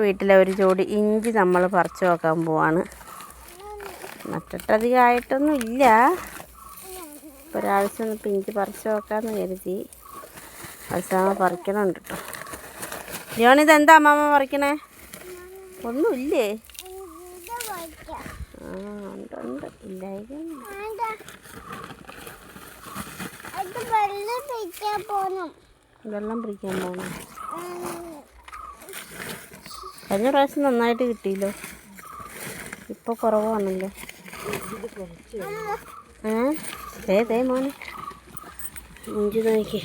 വീട്ടിലെ ഒരു ജോഡി ഇഞ്ചി നമ്മൾ പറിച്ചു നോക്കാൻ പോവാണ്. നട്ടിട്ടധികമായിട്ടൊന്നും ഇല്ല. ഒരാഴ്ച ഇപ്പം ഇഞ്ചി പറിച്ചു നോക്കാമെന്ന് കരുതി. അവസാനം പറിക്കണുണ്ട് കേട്ടോ. ലിയോണിത് എന്താ അമ്മാമ്മ പറിക്കണേ? ഒന്നുമില്ലേ? ആ ഉണ്ട് ഇല്ലായിരിക്കും. വെള്ളം പിടിക്കാൻ പോകണം. കഴിഞ്ഞ പ്രാവശ്യം നന്നായിട്ട് കിട്ടിയല്ലോ. ഇപ്പോൾ കുറവാണല്ലോ. മോനെ ഇഞ്ചി നോക്കി.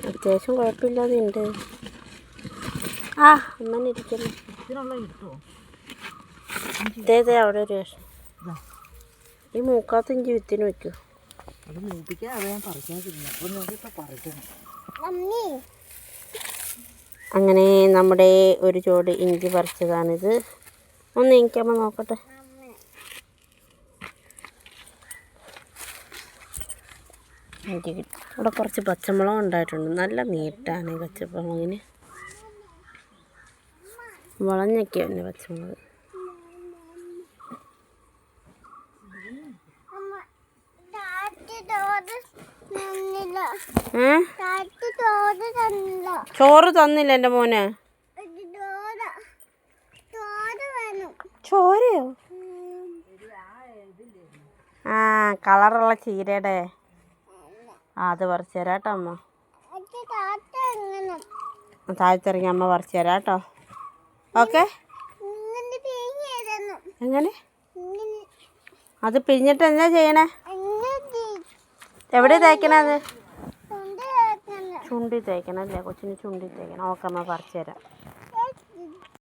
അത്യാവശ്യം കുഴപ്പമില്ലാതെ ഉണ്ട്. ആ അമ്മനെ ഇരിക്കുന്നു. അവിടെ ഒരു വേഷം. ഈ മൂക്കാത്ത ഇഞ്ചി വിത്തിന് വെക്കൂ. അങ്ങനെ നമ്മുടെ ഒരു ചോട് ഇഞ്ചി പറിച്ചതാണിത്. ഒന്ന് എനിക്കമ്മ നോക്കട്ടെ. ഇഞ്ചി കിട്ടി. അവിടെ കുറച്ച് പച്ചമുളക് ഉണ്ടായിട്ടുണ്ട്. നല്ല നീട്ടാണ് പച്ചമുളകിന്. വളഞ്ഞൊക്കെയാണ് പച്ചമുളക്. ചോറ് തന്നില്ല എൻ്റെ മോന്. ചോരയോ? ആ കളറുള്ള ചീരയുടെ അത് പറിച്ചു തരാം കേട്ടോ അമ്മ. താഴത്തിറങ്ങി അമ്മ പറിച്ചു തരാം കേട്ടോ. ഓക്കെ. എങ്ങനെ അത് പിഴിഞ്ഞിട്ട് എന്താ ചെയ്യണേ? എവിടെ തേക്കണേ? അത് ചുണ്ടി തേക്കണം അല്ലേ? കൊച്ചിന് ചുണ്ടി തേക്കണം. ഓക്കെ അമ്മ പറിച്ചു തരാം.